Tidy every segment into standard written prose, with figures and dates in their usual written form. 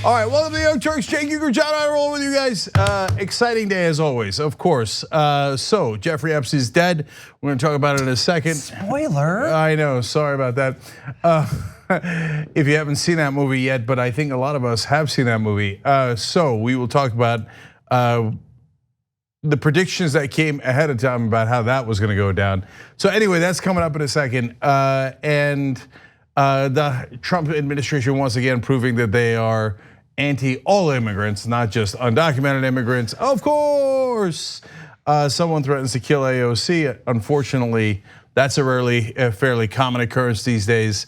All right, welcome to the Young Turks. Cenk, Uygur, John, I roll with you guys. Exciting day as always, of course. So Jeffery Epstein's dead. We're going to talk about it in a second. Spoiler. I know, sorry about that. If you haven't seen that movie yet, but I think a lot of us have seen that movie. So we will talk about the predictions that came ahead of time about how that was going to go down. So anyway, that's coming up in a second. And the Trump administration once again proving that they are anti all immigrants, not just undocumented immigrants. Of course, someone threatens to kill AOC. Unfortunately, that's a fairly common occurrence these days.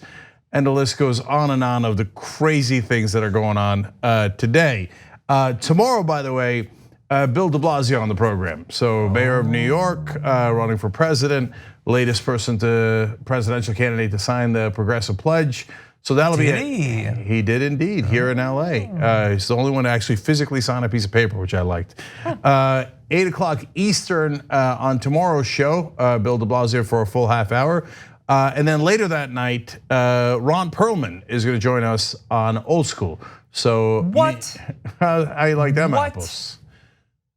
And the list goes on and on of the crazy things that are going on today. Tomorrow, by the way, Bill de Blasio on the program. So mayor of New York, running for president, latest person to presidential candidate to sign the Progressive Pledge. So that'll be it. He did indeed, here in LA. He's the only one to actually physically sign a piece of paper, which I liked. 8 o'clock Eastern on tomorrow's show, Bill de Blasio for a full half hour. And then later that night, Ron Perlman is gonna join us on Old School. So what? How you like them apples?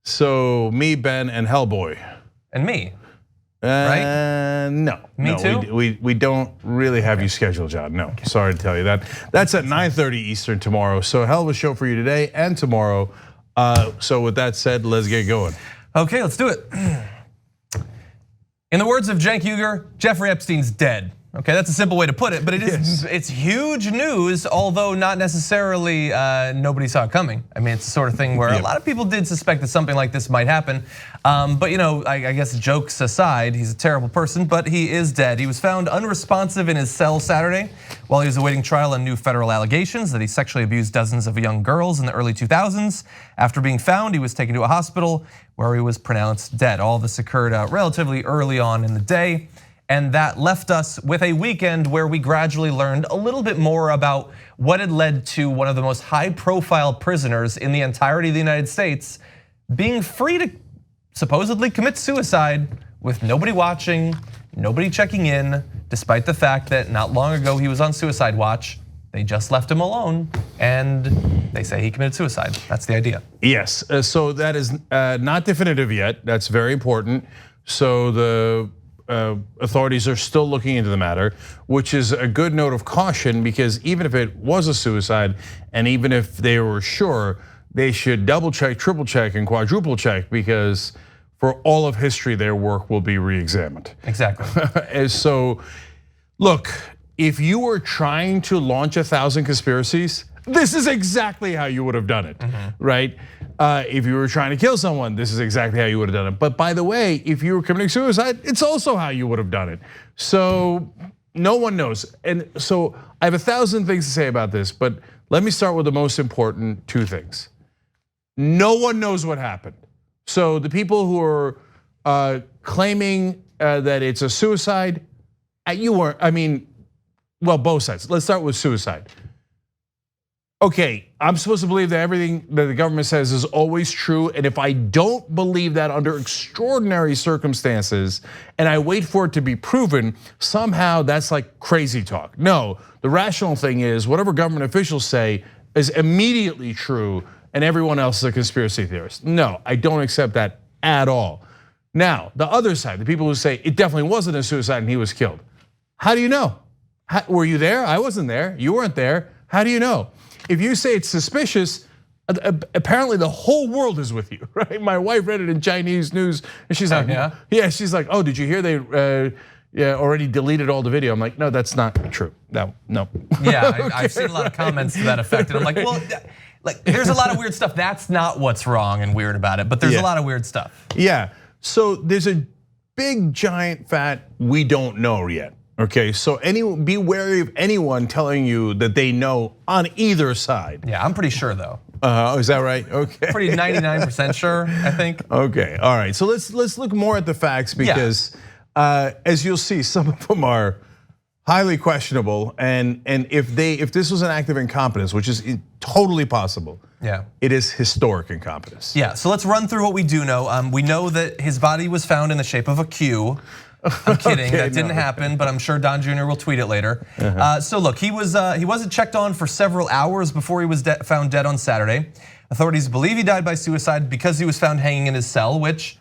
So me, Ben, and Hellboy. And me. Right? No. Me too? We don't really have you scheduled, John. No, sorry to tell you that. That's at 9:30 Eastern tomorrow. So hell of a show for you today and tomorrow. So with that said, let's get going. Okay, let's do it. In the words of Cenk Uygur, Jeffrey Epstein's dead. Okay, that's a simple way to put it, but it's huge news, although not necessarily nobody saw it coming. I mean, it's the sort of thing where a lot of people did suspect that something like this might happen. But I guess jokes aside, he's a terrible person, but he is dead. He was found unresponsive in his cell Saturday while he was awaiting trial on new federal allegations that he sexually abused dozens of young girls in the early 2000s. After being found, he was taken to a hospital where he was pronounced dead. All this occurred relatively early on in the day. And that left us with a weekend where we gradually learned a little bit more about what had led to one of the most high-profile prisoners in the entirety of the United States being free to supposedly commit suicide with nobody watching, nobody checking in, despite the fact that not long ago he was on suicide watch. They just left him alone, and they say he committed suicide. That's the idea. Yes, so that is not definitive yet. That's very important. So the authorities are still looking into the matter, which is a good note of caution, because even if it was a suicide, and even if they were sure, they should double check, triple check, and quadruple check, because for all of history, their work will be re-examined. Exactly. So, look, if you were trying to launch 1,000 conspiracies, this is exactly how you would have done it, right? If you were trying to kill someone, this is exactly how you would have done it. But by the way, if you were committing suicide, it's also how you would have done it. So no one knows. And so I have 1,000 things to say about this, but let me start with the most important 2 things. No one knows what happened. So the people who are claiming that it's a suicide, well, both sides. Let's start with suicide. Okay, I'm supposed to believe that everything that the government says is always true, and if I don't believe that under extraordinary circumstances, and I wait for it to be proven, somehow that's like crazy talk. No, the rational thing is whatever government officials say is immediately true, and everyone else is a conspiracy theorist. No, I don't accept that at all. Now, the other side, the people who say it definitely wasn't a suicide and he was killed. How do you know? Were you there? I wasn't there. You weren't there. How do you know? If you say it's suspicious, apparently the whole world is with you, right? My wife read it in Chinese news, and she's like, yeah, she's like, oh, did you hear they already deleted all the video? I'm like, no, that's not true. No. Yeah, okay, I've seen a lot of comments to that effect, and I'm like, well, there's a lot of weird stuff. That's not what's wrong and weird about it, but there's a lot of weird stuff. Yeah, so there's a big, giant, fat, we don't know yet. Okay, so be wary of anyone telling you that they know on either side. Yeah, I'm pretty sure though. Is that right? Okay. Pretty 99% sure, I think. Okay, all right. So let's look more at the facts, because as you'll see, some of them are highly questionable, and if this was an act of incompetence, which is totally possible, it is historic incompetence. Yeah, so let's run through what we do know. We know that his body was found in the shape of a Q. I'm kidding, that didn't happen, but I'm sure Don Jr. will tweet it later. So look, he wasn't checked on for several hours before he was found dead on Saturday. Authorities believe he died by suicide because he was found hanging in his cell, which,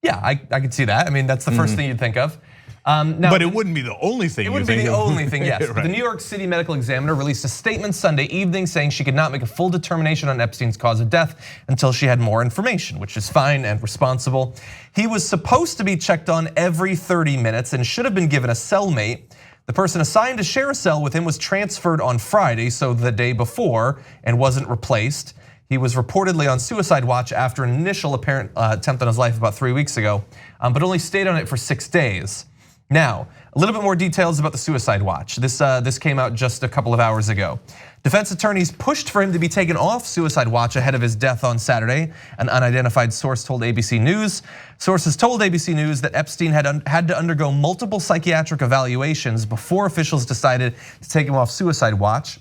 yeah, I could see that. I mean, that's the first thing you'd think of. Now, but it wouldn't be the only thing. It wouldn't be the only thing, yes. Right. The New York City Medical Examiner released a statement Sunday evening saying she could not make a full determination on Epstein's cause of death until she had more information, which is fine and responsible. He was supposed to be checked on every 30 minutes and should have been given a cellmate. The person assigned to share a cell with him was transferred on Friday, so the day before, and wasn't replaced. He was reportedly on suicide watch after an initial apparent attempt on his life about 3 weeks ago, but only stayed on it for 6 days. Now, a little bit more details about the suicide watch. This came out just a couple of hours ago. Defense attorneys pushed for him to be taken off suicide watch ahead of his death on Saturday. An unidentified source told ABC News. Sources told ABC News that Epstein had to undergo multiple psychiatric evaluations before officials decided to take him off suicide watch.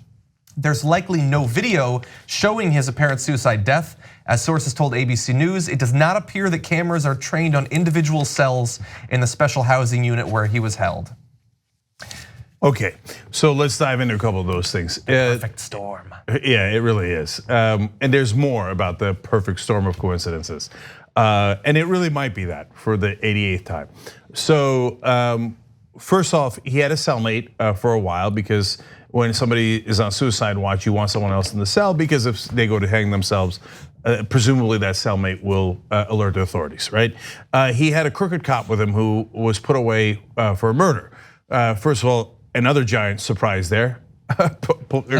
There's likely no video showing his apparent suicide death. As sources told ABC News, it does not appear that cameras are trained on individual cells in the special housing unit where he was held. Okay, so let's dive into a couple of those things. Perfect storm. Yeah, it really is. And there's more about the perfect storm of coincidences. And it really might be that for the 88th time. So first off, he had a cellmate for a while because when somebody is on suicide watch, you want someone else in the cell because if they go to hang themselves, presumably that cellmate will alert the authorities, right? He had a crooked cop with him who was put away for a murder. First of all, another giant surprise there. A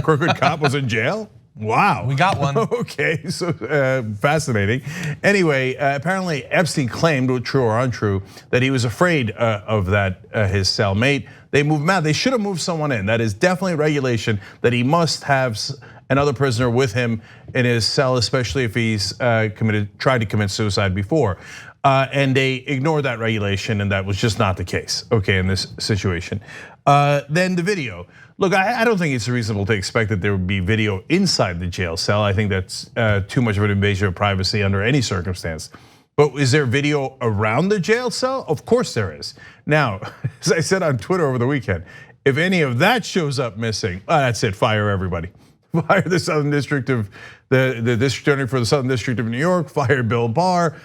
crooked cop was in jail? Wow. We got one. Okay, so fascinating. Anyway, apparently Epstein claimed, true or untrue, that he was afraid of that his cellmate. They moved him out. They should have moved someone in. That is definitely a regulation that he must have another prisoner with him in his cell, especially if he's tried to commit suicide before. And they ignored that regulation, and that was just not the case, okay, in this situation. Then the video. Look, I don't think it's reasonable to expect that there would be video inside the jail cell. I think that's too much of an invasion of privacy under any circumstance. But is there video around the jail cell? Of course there is. Now, as I said on Twitter over the weekend, if any of that shows up missing, that's it, fire everybody. Fire the Southern District of the district attorney for the Southern District of New York, fire Bill Barr,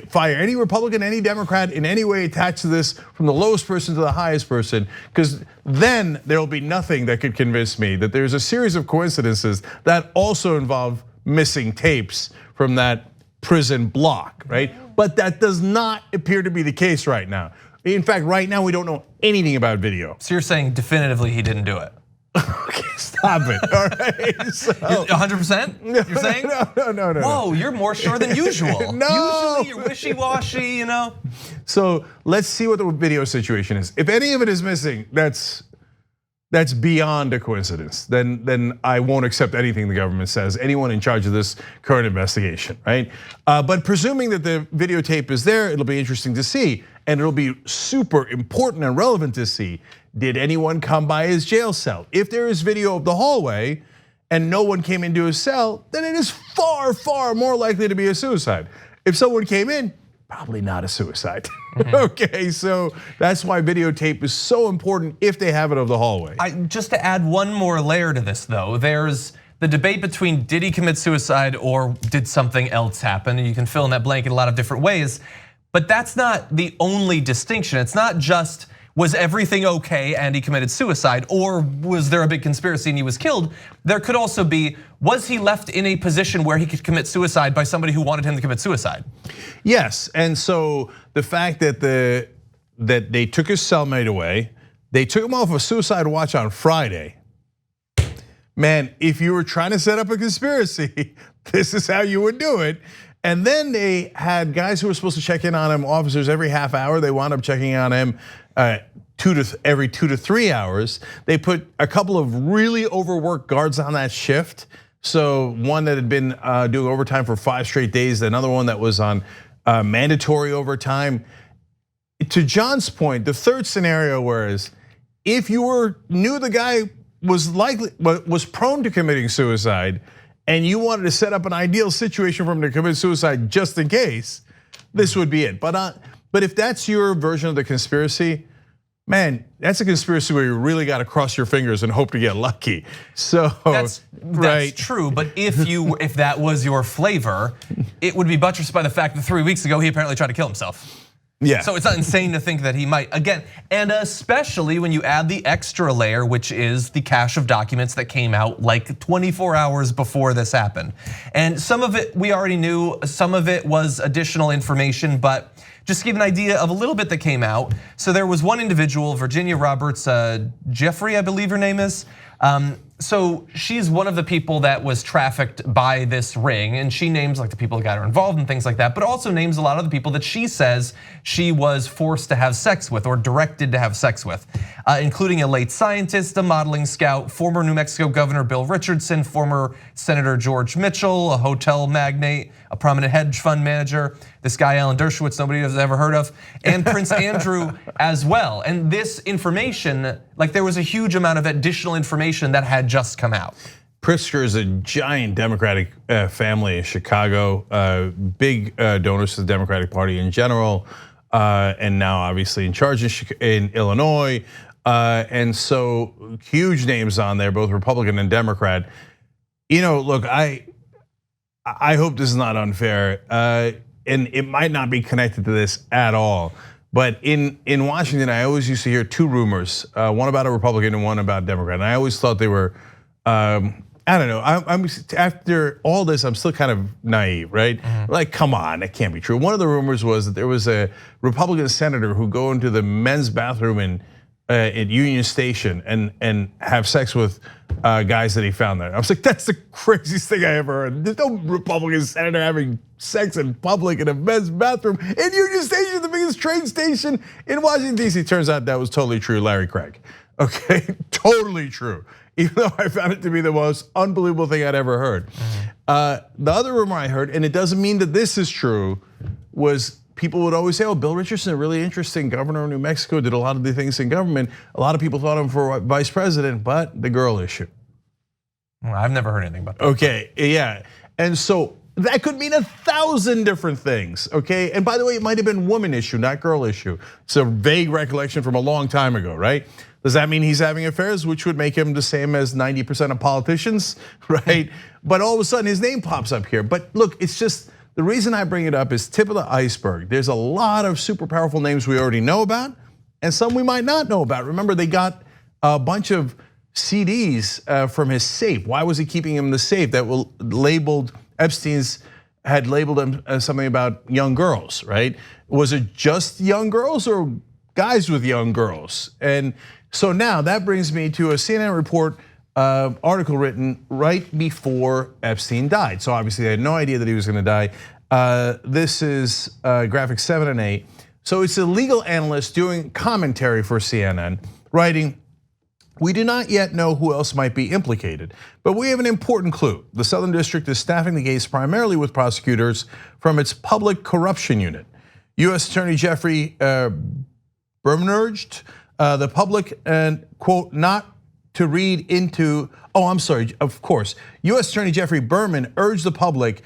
fire any Republican, any Democrat in any way attached to this, from the lowest person to the highest person, because then there'll be nothing that could convince me that there's a series of coincidences that also involve missing tapes from that prison block, right? But that does not appear to be the case right now. In fact, right now we don't know anything about video. So you're saying definitively he didn't do it? Okay, stop it, all right? So, 100%, you're saying? No. Whoa, you're more sure than usual. No. Usually you're wishy-washy, you know? So let's see what the video situation is. If any of it is missing, that's beyond a coincidence. Then I won't accept anything the government says, anyone in charge of this current investigation, right? But presuming that the videotape is there, it'll be interesting to see. And it'll be super important and relevant to see, did anyone come by his jail cell? If there is video of the hallway and no one came into his cell, then it is far, far more likely to be a suicide. If someone came in, probably not a suicide. Okay, so that's why videotape is so important if they have it of the hallway. Just to add one more layer to this though, there's the debate between did he commit suicide or did something else happen? And you can fill in that blank in a lot of different ways. But that's not the only distinction. It's not just, was everything okay and he committed suicide, or was there a big conspiracy and he was killed? There could also be, was he left in a position where he could commit suicide by somebody who wanted him to commit suicide? Yes, and so the fact that they took his cellmate away, they took him off of suicide watch on Friday. Man, if you were trying to set up a conspiracy, this is how you would do it. And then they had guys who were supposed to check in on him, officers every half hour. They wound up checking on him every 2 to 3 hours. They put a couple of really overworked guards on that shift. So one that had been doing overtime for 5 straight days, another one that was on mandatory overtime. To John's point, the third scenario was if you knew the guy was prone to committing suicide, and you wanted to set up an ideal situation for him to commit suicide just in case, this would be it. But But if that's your version of the conspiracy, man, that's a conspiracy where you really got to cross your fingers and hope to get lucky. So that's true. But if that was your flavor, it would be buttressed by the fact that 3 weeks ago he apparently tried to kill himself. Yeah. So it's not insane to think that he might, again, and especially when you add the extra layer, which is the cache of documents that came out like 24 hours before this happened. And some of it we already knew, some of it was additional information, but just to give an idea of a little bit that came out. So there was one individual, Virginia Roberts, Jeffery, I believe her name is. So she's one of the people that was trafficked by this ring, and she names like the people that got her involved and things like that, but also names a lot of the people that she says she was forced to have sex with or directed to have sex with, including a late scientist, a modeling scout, former New Mexico Governor Bill Richardson, former Senator George Mitchell, a hotel magnate, a prominent hedge fund manager, this guy Alan Dershowitz nobody has ever heard of, and Prince Andrew as well. And this information, like there was a huge amount of additional information that had just come out. Pritzker is a giant Democratic family in Chicago, big donors to the Democratic Party in general, and now obviously in charge in Illinois. And so huge names on there, both Republican and Democrat. You know, look, I hope this is not unfair, and it might not be connected to this at all. But in Washington, I always used to hear two rumors, one about a Republican and one about a Democrat. And I always thought they were, I don't know. I'm after all this, I'm still kind of naive, right? Like, come on, that can't be true. One of the rumors was that there was a Republican senator who go into the men's bathroom at Union Station and have sex with guys that he found there. I was like, that's the craziest thing I ever heard. There's no Republican senator having sex in public in a men's bathroom in Union Station, the biggest train station in Washington, D.C. Turns out that was totally true, Larry Craig. Okay, totally true. Even though I found it to be the most unbelievable thing I'd ever heard. The other rumor I heard, and it doesn't mean that this is true, was people would always say, oh, Bill Richardson, a really interesting governor of New Mexico, did a lot of the things in government. A lot of people thought him for vice president, but the girl issue. Well, I've never heard anything about that. Okay, yeah, and so that could mean 1,000 different things, okay? And by the way, it might have been woman issue, not girl issue. It's a vague recollection from a long time ago, right? Does that mean he's having affairs, which would make him the same as 90% of politicians, right? But all of a sudden his name pops up here. But look, it's just, the reason I bring it up is tip of the iceberg. There's a lot of super powerful names we already know about and some we might not know about. Remember, they got a bunch of CDs from his safe. Why was he keeping them in the safe that were labeled, Epstein's had labeled them as something about young girls, right? Was it just young girls or guys with young girls? And so now that brings me to a CNN report article written right before Epstein died. So obviously they had no idea that he was gonna die. This is graphics 7 and 8. So it's a legal analyst doing commentary for CNN, writing, we do not yet know who else might be implicated, but we have an important clue. The Southern District is staffing the case primarily with prosecutors from its public corruption unit. US Attorney Jeffery urged the public, and quote, not to read into, of course. US Attorney Jeffrey Berman urged the public,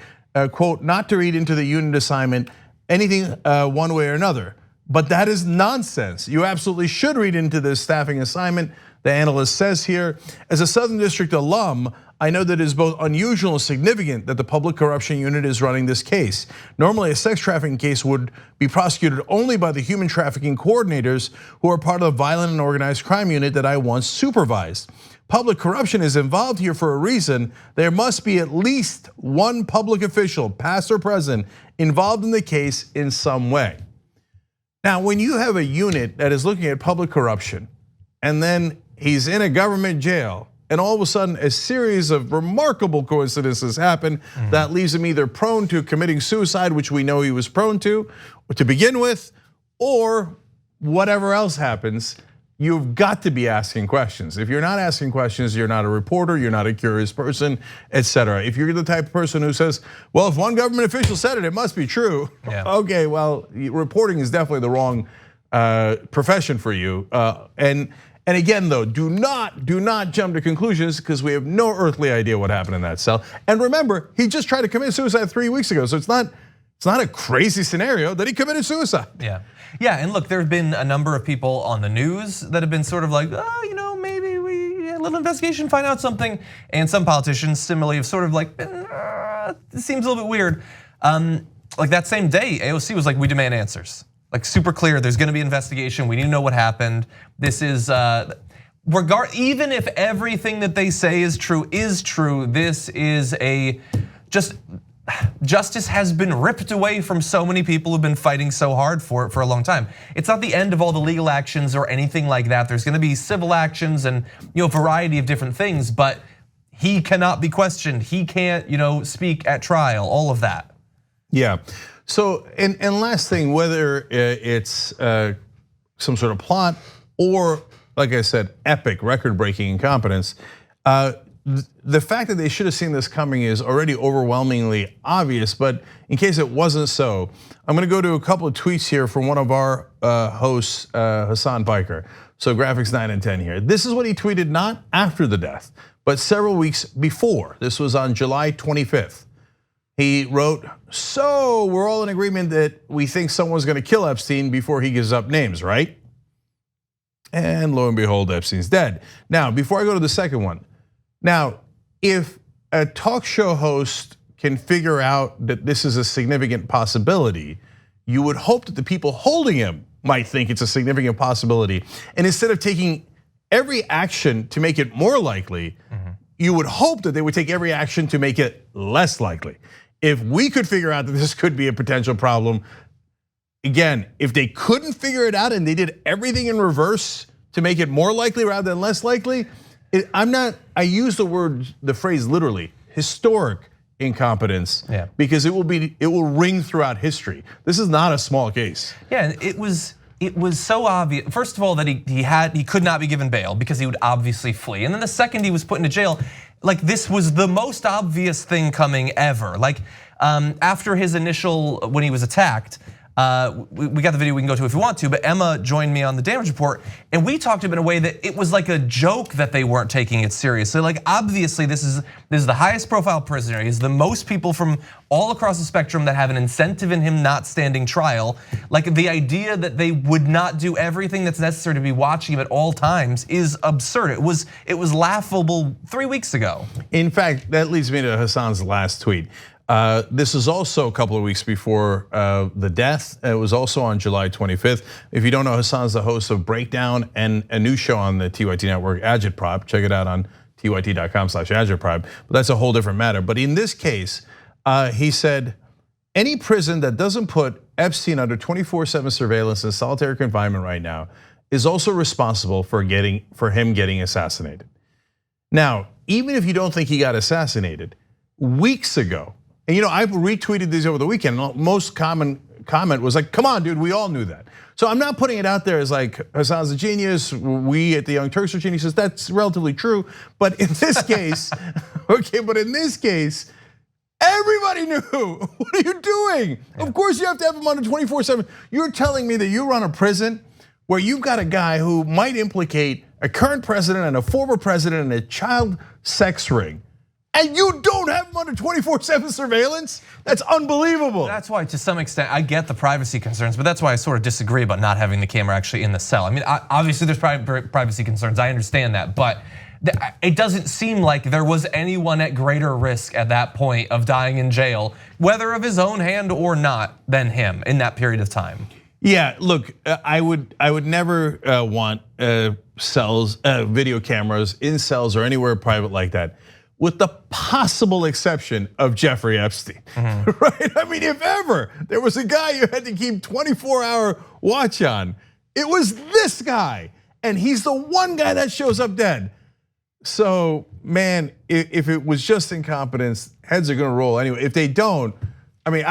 quote, not to read into the unit assignment anything one way or another. But that is nonsense. You absolutely should read into this staffing assignment, the analyst says here. As a Southern District alum, I know that it is both unusual and significant that the public corruption unit is running this case. Normally, a sex trafficking case would be prosecuted only by the human trafficking coordinators who are part of the violent and organized crime unit that I once supervised. Public corruption is involved here for a reason. There must be at least one public official, past or present, involved in the case in some way. Now, when you have a unit that is looking at public corruption, and then he's in a government jail, and all of a sudden a series of remarkable coincidences happen that leaves him either prone to committing suicide, which we know he was prone to begin with, or whatever else happens, you've got to be asking questions. If you're not asking questions, you're not a reporter, you're not a curious person, etc. If you're the type of person who says, well, if one government official said it, it must be true. Yeah. Okay, well, reporting is definitely the wrong profession for you. And again, though, do not jump to conclusions because we have no earthly idea what happened in that cell. And remember, he just tried to commit suicide 3 weeks ago, so it's not It's not a crazy scenario that he committed suicide. Yeah, and look, there have been a number of people on the news that have been sort of like, maybe a little investigation, find out something. And some politicians similarly have sort of like, it seems a little bit weird. Like that same day, AOC was like, we demand answers. Like super clear, there's gonna be an investigation, we need to know what happened. This is, even if everything that they say is true, this is justice has been ripped away from so many people who've been fighting so hard for it for a long time. It's not the end of all the legal actions or anything like that. There's gonna be civil actions and a variety of different things, but he cannot be questioned. He can't speak at trial, all of that. Yeah, so and last thing, whether it's some sort of plot or, like I said, epic, record-breaking incompetence, the fact that they should have seen this coming is already overwhelmingly obvious, but in case it wasn't so, I'm gonna go to a couple of tweets here from one of our hosts, Hassan Piker. So graphics 9 and 10 here. This is what he tweeted not after the death, but several weeks before. This was on July 25th. He wrote, so we're all in agreement that we think someone's gonna kill Epstein before he gives up names, right? And lo and behold, Epstein's dead. Now, before I go to the second one, now, if a talk show host can figure out that this is a significant possibility, you would hope that the people holding him might think it's a significant possibility. And instead of taking every action to make it more likely, you would hope that they would take every action to make it less likely. If we could figure out that this could be a potential problem, again, if they couldn't figure it out and they did everything in reverse to make it more likely rather than less likely, I use the phrase literally, historic incompetence, because it will ring throughout history. This is not a small case. Yeah, and it was so obvious. First of all, that he could not be given bail because he would obviously flee. And then the second he was put into jail, like this was the most obvious thing coming ever. Like after his initial, when he was attacked, we got the video we can go to if you want to, but Emma joined me on the damage report, and we talked to him in a way that it was like a joke that they weren't taking it seriously. Like obviously this is the highest profile prisoner. He's the most people from all across the spectrum that have an incentive in him not standing trial. Like the idea that they would not do everything that's necessary to be watching him at all times is absurd. It was laughable 3 weeks ago. In fact, that leads me to Hassan's last tweet. This is also a couple of weeks before the death. It was also on July 25th. If you don't know, Hassan's the host of Breakdown and a new show on the TYT network, Agitprop. Check it out on tyt.com/agitprop. But that's a whole different matter. But in this case, he said, any prison that doesn't put Epstein under 24/7 surveillance and solitary confinement right now is also responsible for him getting assassinated. Now, even if you don't think he got assassinated, weeks ago, and I retweeted these over the weekend. Most common comment was like, "Come on, dude, we all knew that." So I'm not putting it out there as like Hassan's a genius. We at the Young Turks are geniuses. That's relatively true. But in this case, everybody knew. What are you doing? Yeah. Of course, you have to have him on a 24/7. You're telling me that you run a prison where you've got a guy who might implicate a current president and a former president in a child sex ring, and you don't have him under 24/7 surveillance? That's unbelievable. That's why, to some extent, I get the privacy concerns, but that's why I sort of disagree about not having the camera actually in the cell. I mean, obviously there's privacy concerns, I understand that, but it doesn't seem like there was anyone at greater risk at that point of dying in jail, whether of his own hand or not, than him in that period of time. Yeah, look, I would never want cells, video cameras in cells or anywhere private like that, with the possible exception of Jeffrey Epstein, right? I mean, if ever there was a guy you had to keep 24-hour watch on, it was this guy, and he's the one guy that shows up dead. So, man, if it was just incompetence, heads are gonna roll anyway. If they don't, I mean,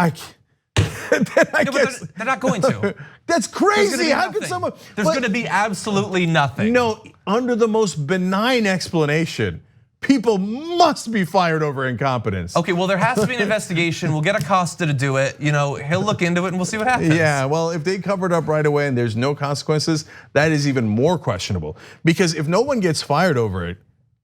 they're not going to. That's crazy. How could someone? There's gonna be absolutely nothing. No, under the most benign explanation, people must be fired over incompetence. Okay, well, there has to be an investigation. We'll get Acosta to do it. He'll look into it and we'll see what happens. Yeah, well, if they cover it up right away and there's no consequences, that is even more questionable. Because if no one gets fired over it,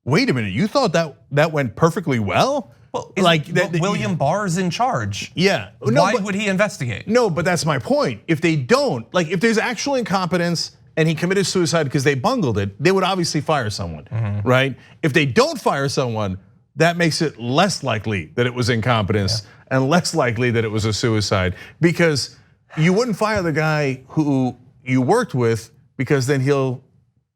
wait a minute, you thought that went perfectly well? Well, like William Barr's in charge. Yeah. Why would he investigate? No, but that's my point. If they don't, like if there's actual incompetence and he committed suicide because they bungled it, they would obviously fire someone, right? If they don't fire someone, that makes it less likely that it was incompetence and less likely that it was a suicide, because you wouldn't fire the guy who you worked with, because then he'll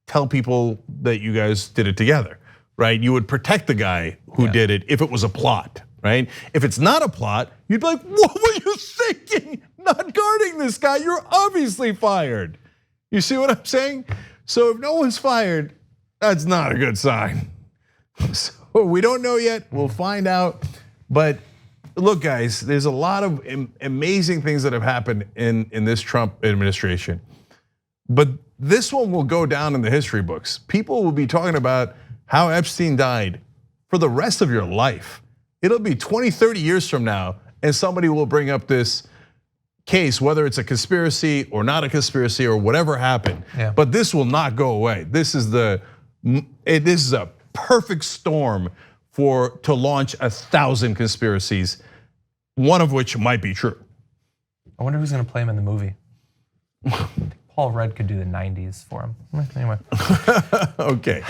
tell people that you guys did it together, right? You would protect the guy who did it if it was a plot, right? If it's not a plot, you'd be like, what were you thinking? Not guarding this guy, you're obviously fired. You see what I'm saying? So if no one's fired, that's not a good sign. So we don't know yet, we'll find out. But look guys, there's a lot of amazing things that have happened in this Trump administration. But this one will go down in the history books. People will be talking about how Epstein died for the rest of your life. It'll be 20, 30 years from now, and somebody will bring up this case, whether it's a conspiracy or not a conspiracy or whatever happened. But this will not go away. This is a perfect storm to launch 1,000 conspiracies, one of which might be true. I wonder who's gonna play him in the movie. Paul Rudd could do the 90s for him. Anyway. Okay,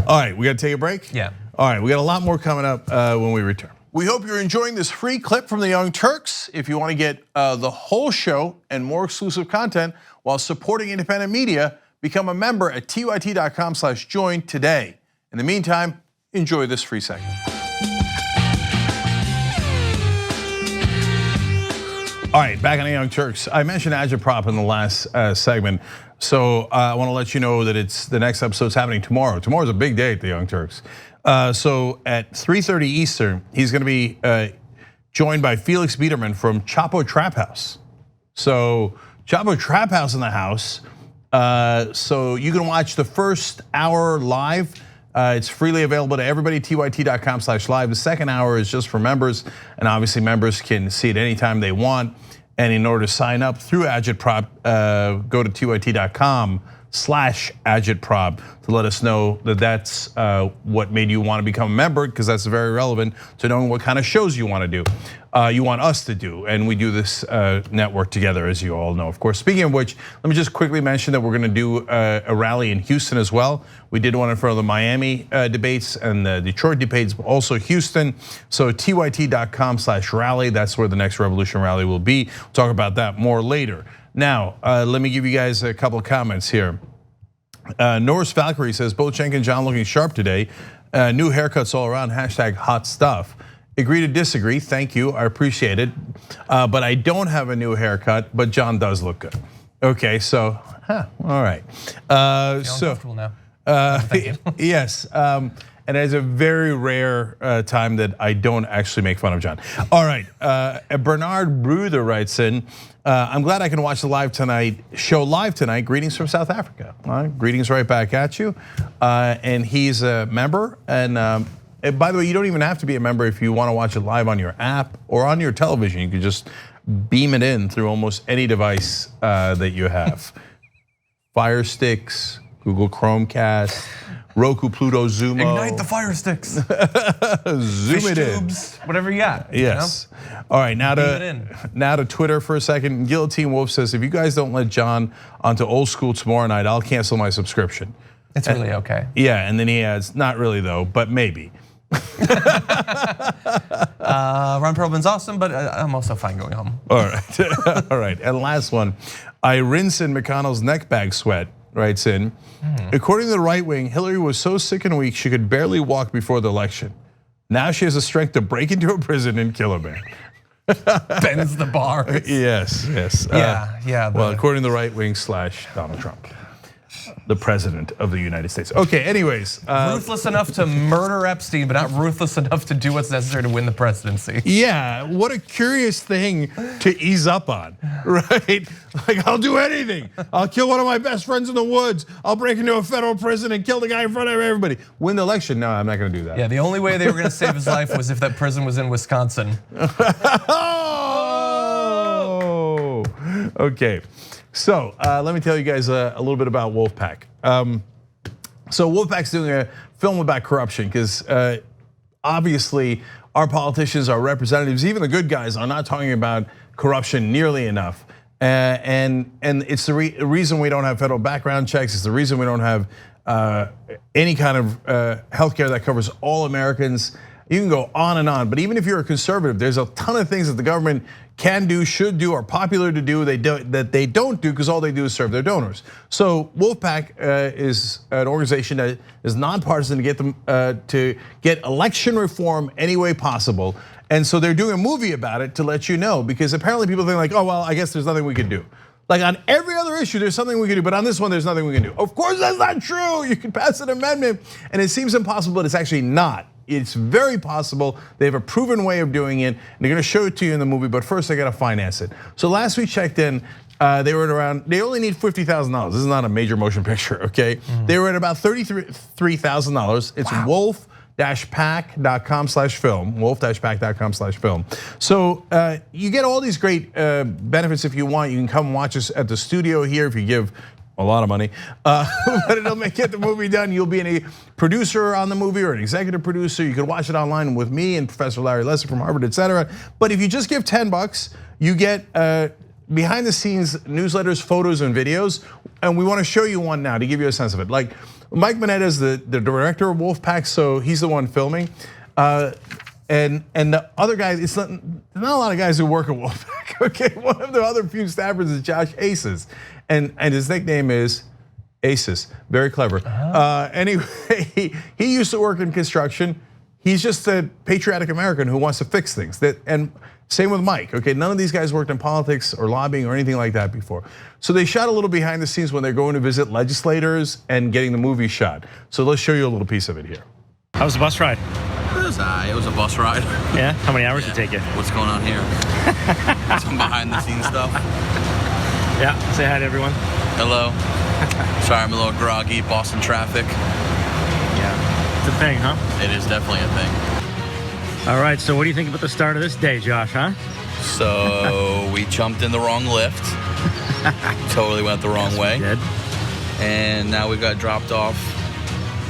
all right, we gotta take a break? Yeah. All right, we got a lot more coming up when we return. We hope you're enjoying this free clip from the Young Turks. If you wanna get the whole show and more exclusive content while supporting independent media, become a member at tyt.com/join today. In the meantime, enjoy this free segment. All right, back on the Young Turks. I mentioned agitprop in the last segment, so I want to let you know that the next episode's happening tomorrow. Tomorrow's a big day at the Young Turks. So at 3:30 Eastern, he's going to be joined by Felix Biederman from Chapo Trap House. So Chapo Trap House in the house. So you can watch the first hour live. It's freely available to everybody, tyt.com/live. The second hour is just for members, and obviously members can see it anytime they want. And in order to sign up through Agitprop, go to tyt.com/agitprop to let us know that that's what made you want to become a member, because that's very relevant to knowing what kind of shows you want to do. You want us to do, and we do this network together, as you all know. Of course, speaking of which, let me just quickly mention that we're going to do a rally in Houston as well. We did one in front of the Miami debates and the Detroit debates, but also Houston. So tyt.com/rally, that's where the next Revolution rally will be. We'll talk about that more later. Now, let me give you guys a couple of comments here. Norris Valkyrie says, both Cenk and John looking sharp today. New haircuts all around, #hot stuff. Agree to disagree, thank you, I appreciate it. But I don't have a new haircut, but John does look good. Okay, so, all right. So, now. Yes, and it's a very rare time that I don't actually make fun of John. All right, Bernard Bruther writes in, I'm glad I can watch the show live tonight. Greetings from South Africa. Greetings right back at you. And he's a member, and by the way, you don't even have to be a member if you want to watch it live on your app or on your television. You can just beam it in through almost any device that you have. Fire sticks, Google Chromecast, Roku, Pluto, Zumo. Ignite the fire sticks. Zoom Fish it tubes, whatever you got. Yes. You know? All right, now to Twitter for a second. Guillotine Wolf says, if you guys don't let John onto Old School tomorrow night, I'll cancel my subscription. It's really okay. Yeah, and then he adds, not really though, but maybe. Ron Perlman's awesome, but I'm also fine going home. All right, all right. And last one, I rinse in McConnell's neck bag sweat, writes in. According to the right wing, Hillary was so sick and weak she could barely walk before the election. Now she has the strength to break into a prison and kill a man. Bends the bar. Yes, yes. Yeah. Well, according to the right wing / Donald Trump, the president of the United States. Okay, anyways. Ruthless enough to murder Epstein, but not ruthless enough to do what's necessary to win the presidency. Yeah, what a curious thing to ease up on, right? Like, I'll do anything. I'll kill one of my best friends in the woods. I'll break into a federal prison and kill the guy in front of everybody. Win the election? No, I'm not gonna do that. Yeah, the only way they were gonna save his life was if that prison was in Wisconsin. Oh, okay. So let me tell you guys a little bit about Wolf-PAC. So Wolf-PAC's doing a film about corruption because obviously our politicians, our representatives, even the good guys are not talking about corruption nearly enough. And it's the reason we don't have federal background checks. It's the reason we don't have any kind of healthcare that covers all Americans. You can go on and on, but even if you're a conservative, there's a ton of things that the government can do, should do, are popular to do that they don't do because all they do is serve their donors. So Wolf-PAC is an organization that is nonpartisan to get them to get election reform any way possible. And so they're doing a movie about it to let you know, because apparently people think like, oh, well, I guess there's nothing we can do. Like on every other issue, there's something we can do, but on this one, there's nothing we can do. Of course, that's not true. You can pass an amendment, and it seems impossible, but it's actually not. It's very possible. They have a proven way of doing it, and they're gonna show it to you in the movie, but first they gotta finance it. So last we checked in, they were at around, they only need $50,000. This is not a major motion picture, okay? They were at about $33,000. It's wolf-pac.com/film, wolf-pac.com/film. So you get all these great benefits if you want. You can come watch us at the studio here if you give a lot of money, but it'll get the movie done. You'll be a producer on the movie or an executive producer. You can watch it online with me and Professor Larry Lesser from Harvard, etc. But if you just give $10, you get behind the scenes newsletters, photos, and videos. And we want to show you one now to give you a sense of it. Like Mike Mineta is the director of Wolf-PAC, so he's the one filming. And the other guys, it's not a lot of guys who work at Wolf-PAC, okay? One of the other few staffers is Josh Aces. And his nickname is Aces, very clever. Anyway, he used to work in construction. He's just a patriotic American who wants to fix things. And same with Mike, okay? None of these guys worked in politics or lobbying or anything like that before. So they shot a little behind the scenes when they're going to visit legislators and getting the movie shot. So let's show you a little piece of it here. How was the bus ride? It was a bus ride. Yeah? How many hours did it take you? What's going on here? Some behind the scenes stuff. Yeah, say hi to everyone. Hello. Sorry, I'm a little groggy. Boston traffic. Yeah, it's a thing, huh? It is definitely a thing. All right, so what do you think about the start of this day, Josh, huh? So we jumped in the wrong lift. Totally went the wrong way. We did. And now we got dropped off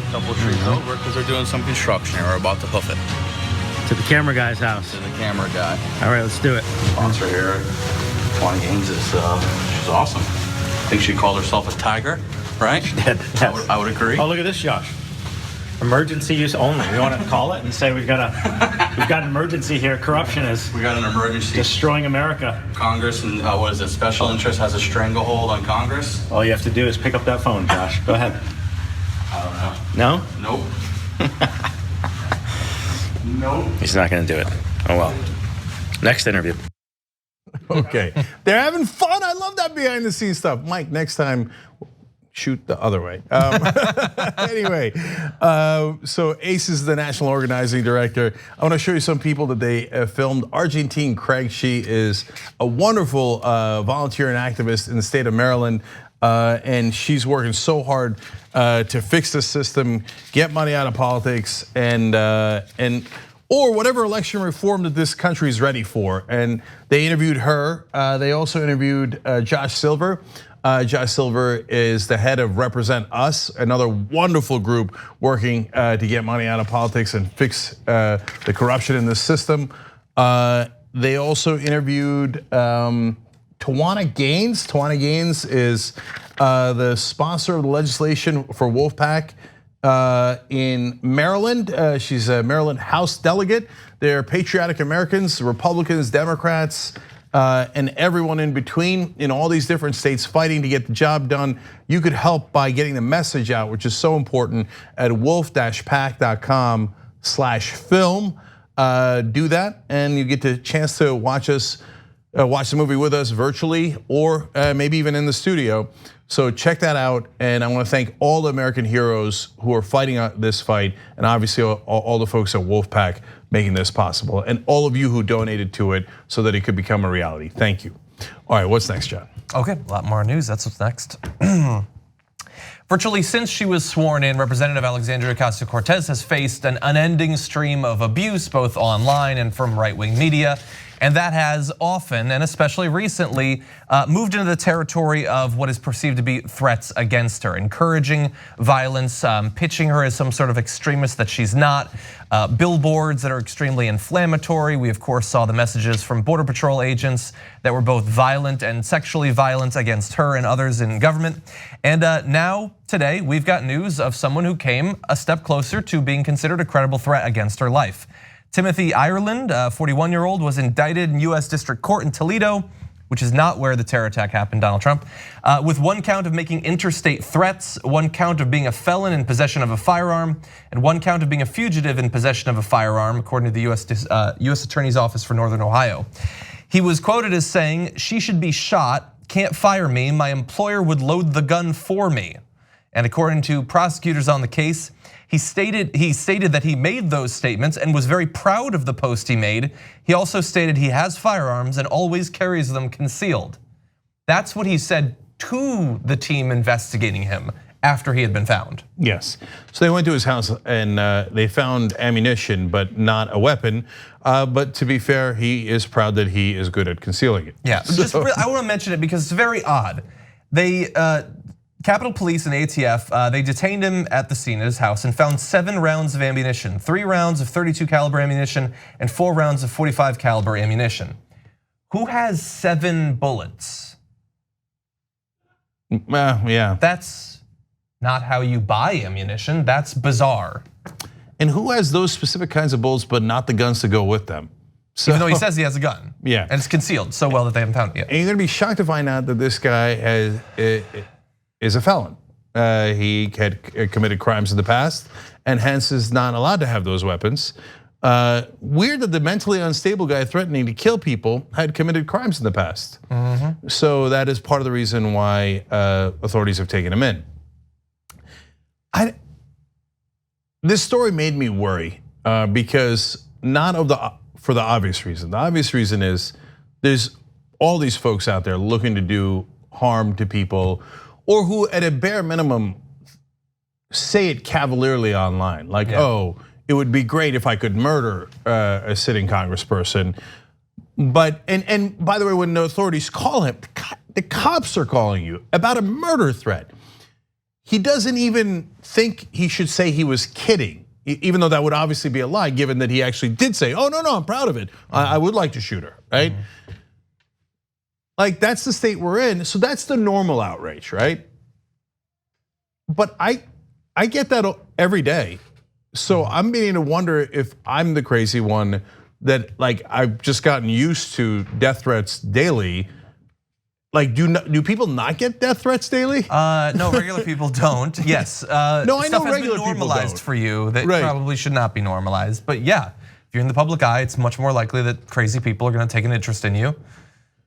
a couple streets over because they're doing some construction and we're about to hoof it. To the camera guy's house. To the camera guy. All right, let's do it. Sponsor here. Juan Gaines is, she's awesome. I think she called herself a tiger, right? She did. Yes. I would agree. Oh, look at this, Josh. Emergency use only. We want to call it and say we've got an emergency here. Corruption is. We got an emergency. Destroying America. Congress and what is it? Special interest has a stranglehold on Congress. All you have to do is pick up that phone, Josh. Go ahead. I don't know. No? Nope. Nope. He's not going to do it. Oh well. Next interview. Okay, they're having fun. I love that behind the scenes stuff. Mike, next time, shoot the other way. Anyway, so Ace is the national organizing director. I want to show you some people that they filmed. Argentine Craig, she is a wonderful volunteer and activist in the state of Maryland. And she's working so hard to fix the system, get money out of politics, or whatever election reform that this country is ready for. And they interviewed her. They also interviewed Josh Silver. Josh Silver is the head of Represent Us, another wonderful group working to get money out of politics and fix the corruption in the system. They also interviewed Tawana Gaines. Tawana Gaines is the sponsor of the legislation for Wolf-PAC in Maryland. She's a Maryland House delegate. They're patriotic Americans, Republicans, Democrats, and everyone in between in all these different states fighting to get the job done. You could help by getting the message out, which is so important, at wolf-pac.com/film. Do that, and you get the chance to watch the movie with us virtually, or maybe even in the studio. So check that out, and I want to thank all the American heroes who are fighting this fight, and obviously all the folks at Wolf-PAC making this possible, and all of you who donated to it so that it could become a reality. Thank you. All right, what's next, John? Okay, a lot more news. That's what's next. Virtually since she was sworn in, Representative Alexandria Ocasio-Cortez has faced an unending stream of abuse, both online and from right-wing media. And that has often, and especially recently, moved into the territory of what is perceived to be threats against her, encouraging violence, pitching her as some sort of extremist that she's not, billboards that are extremely inflammatory. We of course saw the messages from Border Patrol agents that were both violent and sexually violent against her and others in government. And now, today, we've got news of someone who came a step closer to being considered a credible threat against her life. Timothy Ireland, a 41-year-old, was indicted in US District Court in Toledo, which is not where the terror attack happened, Donald Trump, with one count of making interstate threats, one count of being a felon in possession of a firearm, and one count of being a fugitive in possession of a firearm, according to the US Attorney's Office for Northern Ohio. He was quoted as saying, "She should be shot, can't fire me, my employer would load the gun for me." And according to prosecutors on the case, he stated that he made those statements and was very proud of the post he made. He also stated he has firearms and always carries them concealed. That's what he said to the team investigating him after he had been found. Yes, so they went to his house and they found ammunition, but not a weapon. But to be fair, he is proud that he is good at concealing it. Yeah, I want to mention it because it's very odd. Capitol Police and ATF, they detained him at the scene at his house and found 7 rounds of ammunition, 3 rounds of 32 caliber ammunition and 4 rounds of 45 caliber ammunition. Who has 7 bullets? Yeah. That's not how you buy ammunition, that's bizarre. And who has those specific kinds of bullets but not the guns to go with them? So, even though he says he has a gun. Yeah. And it's concealed so well that they haven't found it yet. And you're gonna be shocked to find out that this guy is a felon. He had committed crimes in the past and hence is not allowed to have those weapons. Weird that the mentally unstable guy threatening to kill people had committed crimes in the past. So that is part of the reason why authorities have taken him in. This story made me worry because for the obvious reason. The obvious reason is there's all these folks out there looking to do harm to people, or who at a bare minimum say it cavalierly online, like, oh, it would be great if I could murder a sitting congressperson. But, and by the way, when the authorities call him, the cops are calling you about a murder threat. He doesn't even think he should say he was kidding, even though that would obviously be a lie, given that he actually did say, oh, no, I'm proud of it. I would like to shoot her, right? Like, that's the state we're in, so that's the normal outrage, right? But I get that every day. So I'm beginning to wonder if I'm the crazy one that, like, I've just gotten used to death threats daily. Like, do people not get death threats daily? No, regular people don't. Yes, no, I know stuff has regular been people normalized don't. for you that probably should not be normalized. But yeah, if you're in the public eye, it's much more likely that crazy people are going to take an interest in you,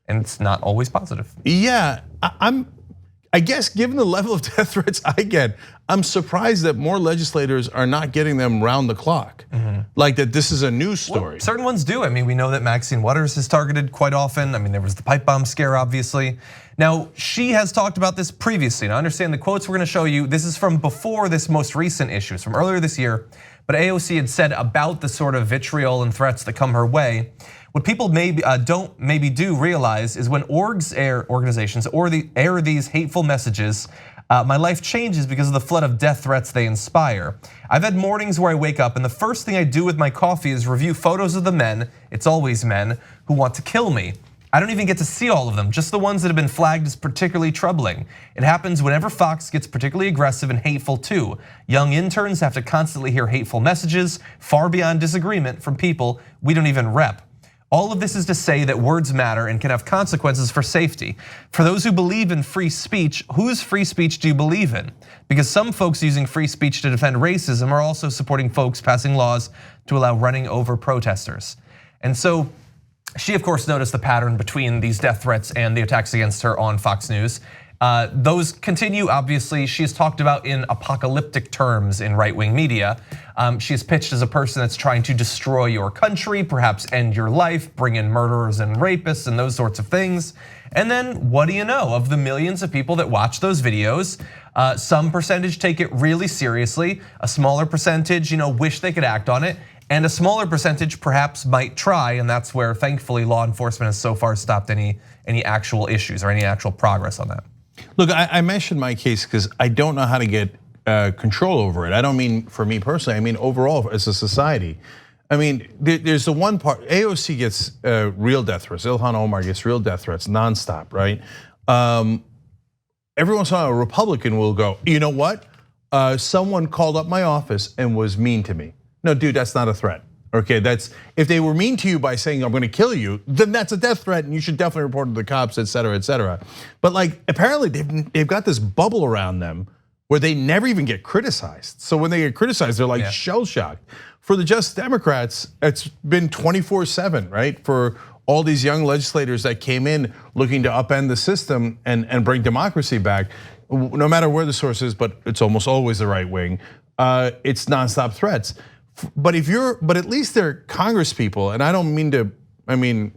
and it's not always positive. Yeah, I guess given the level of death threats I get, I'm surprised that more legislators are not getting them round the clock. Like that this is a news story. Well, certain ones do. I mean, we know that Maxine Waters is targeted quite often. I mean, there was the pipe bomb scare, obviously. Now, she has talked about this previously. Now, understand the quotes we're gonna show you, this is from before this most recent issue, it's from earlier this year. But AOC had said about the sort of vitriol and threats that come her way. What people maybe do realize is when organizations air these hateful messages, my life changes because of the flood of death threats they inspire. I've had mornings where I wake up and the first thing I do with my coffee is review photos of the men, it's always men, who want to kill me. I don't even get to see all of them, just the ones that have been flagged as particularly troubling. It happens whenever Fox gets particularly aggressive and hateful too. Young interns have to constantly hear hateful messages, far beyond disagreement from people we don't even rep. All of this is to say that words matter and can have consequences for safety. For those who believe in free speech, whose free speech do you believe in? Because some folks using free speech to defend racism are also supporting folks passing laws to allow running over protesters. And so she of course noticed the pattern between these death threats and the attacks against her on Fox News. Those continue, obviously. She's talked about in apocalyptic terms in right-wing media. She's pitched as a person that's trying to destroy your country, perhaps end your life, bring in murderers and rapists and those sorts of things. And then what do you know? Of the millions of people that watch those videos, some percentage take it really seriously, a smaller percentage wish they could act on it, and a smaller percentage perhaps might try, and that's where thankfully law enforcement has so far stopped any actual issues or any actual progress on that. Look, I mentioned my case because I don't know how to get control over it. I don't mean for me personally, I mean overall as a society. I mean, there's the one part, AOC gets real death threats, Ilhan Omar gets real death threats nonstop, right? Every once in a while a Republican will go, you know what? Someone called up my office and was mean to me. No, dude, that's not a threat. Okay, that's if they were mean to you by saying I'm gonna kill you, then that's a death threat and you should definitely report it to the cops, et cetera, et cetera. But like apparently they've got this bubble around them where they never even get criticized. So when they get criticized, they're like shell-shocked. For the Just Democrats, it's been 24/7, right? For all these young legislators that came in looking to upend the system and bring democracy back, no matter where the source is, but it's almost always the right wing. It's nonstop threats. But at least they're Congress people, and I don't mean to. I mean,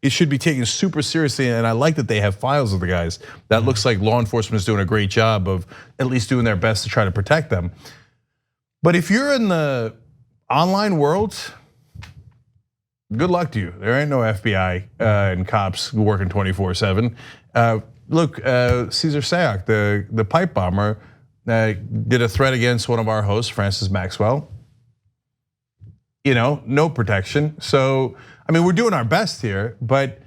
it should be taken super seriously, and I like that they have files of the guys. That looks like law enforcement is doing a great job of at least doing their best to try to protect them. But if you're in the online world, good luck to you. There ain't no FBI and cops working 24/7. Look, Cesar Sayoc, the pipe bomber, did a threat against one of our hosts, Francis Maxwell. No protection. So, I mean, we're doing our best here, but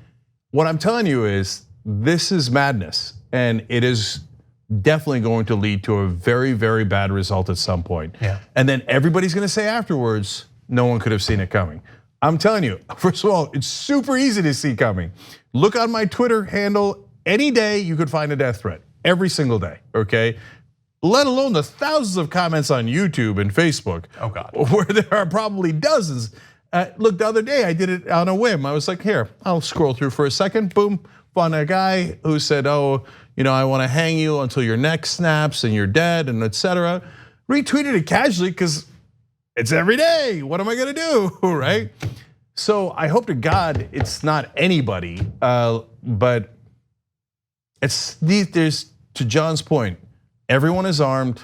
what I'm telling you is this is madness, and it is definitely going to lead to a very, very bad result at some point. Yeah. And then everybody's gonna say afterwards, no one could have seen it coming. I'm telling you, first of all, it's super easy to see coming. Look on my Twitter handle, any day you could find a death threat, every single day, okay? Let alone the thousands of comments on YouTube and Facebook. Oh God. Where there are probably dozens. Look, the other day I did it on a whim. I was like, here, I'll scroll through for a second, boom, found a guy who said, oh, I wanna hang you until your neck snaps and you're dead and et cetera. Retweeted it casually because it's every day, what am I gonna do, right? So I hope to God it's not anybody, but there's, to John's point, everyone is armed.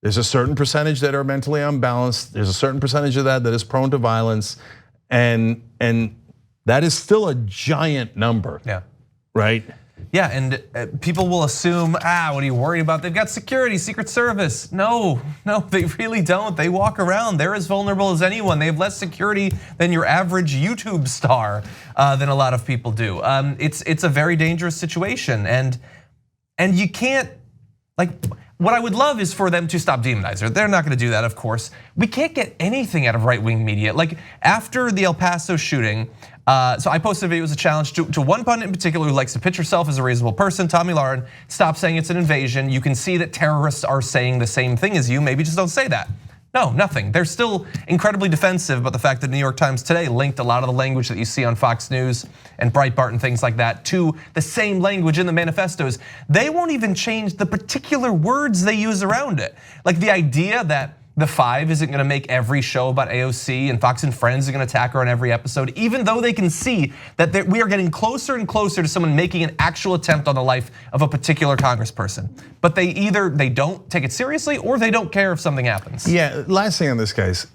There's a certain percentage that are mentally unbalanced. There's a certain percentage of that is prone to violence, and that is still a giant number. Yeah. Right? Yeah, and people will assume, what are you worried about? They've got security, Secret Service. No, they really don't. They walk around, they're as vulnerable as anyone. They have less security than your average YouTube star than a lot of people do. It's a very dangerous situation, and you can't, what I would love is for them to stop demonizing her. They're not gonna do that, of course. We can't get anything out of right-wing media. Like after the El Paso shooting, so I posted a video as a challenge to one pundit in particular who likes to pitch herself as a reasonable person, Tommy Lauren. Stop saying it's an invasion. You can see that terrorists are saying the same thing as you, maybe just don't say that. No, nothing. They're still incredibly defensive about the fact that the New York Times today linked a lot of the language that you see on Fox News and Breitbart and things like that to the same language in the manifestos. They won't even change the particular words they use around it. Like the idea that the Five isn't gonna make every show about AOC and Fox and Friends are gonna attack her on every episode, even though they can see that we are getting closer and closer to someone making an actual attempt on the life of a particular congressperson. But they either don't take it seriously or they don't care if something happens. Yeah, last thing on this, guys.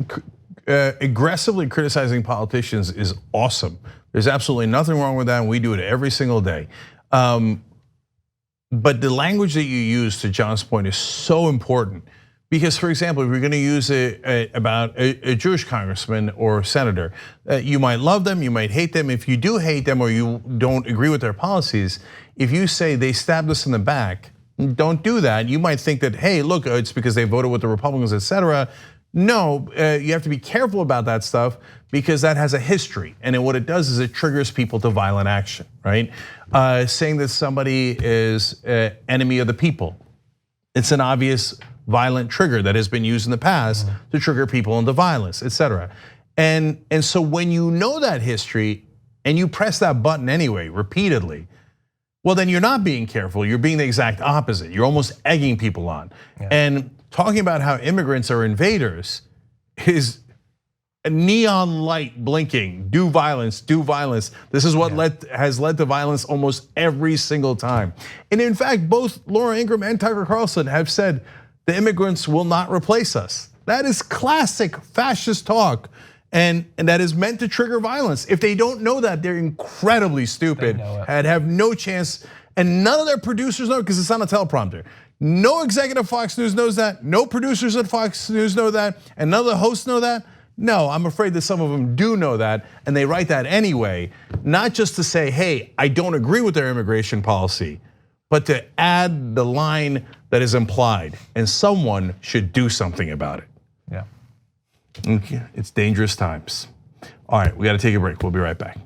Aggressively criticizing politicians is awesome. There's absolutely nothing wrong with that, and we do it every single day. But the language that you use, to John's point, is so important. Because, for example, if you're gonna use it about a Jewish congressman or senator, you might love them, you might hate them. If you do hate them or you don't agree with their policies, if you say they stabbed us in the back, don't do that. You might think that, hey, look, it's because they voted with the Republicans, et cetera. No, you have to be careful about that stuff because that has a history. And what it does is it triggers people to violent action, right? Saying that somebody is an enemy of the people, it's an obvious violent trigger that has been used in the past to trigger people into violence, et cetera. And so when you know that history and you press that button anyway, repeatedly, well, then you're not being careful. You're being the exact opposite. You're almost egging people on. Yeah. And talking about how immigrants are invaders is a neon light blinking. Do violence, do violence. This is what has led to violence almost every single time. And in fact, both Laura Ingraham and Tucker Carlson have said the immigrants will not replace us. That is classic fascist talk. And that is meant to trigger violence. If they don't know that, they're incredibly stupid and have no chance. And none of their producers know because it's on a teleprompter. No executive Fox News knows that. No producers at Fox News know that. And none of the hosts know that. No, I'm afraid that some of them do know that. And they write that anyway, not just to say, hey, I don't agree with their immigration policy, but to add the line that is implied. And someone should do something about it. Yeah. Okay. It's dangerous times. All right, we got to take a break. We'll be right back.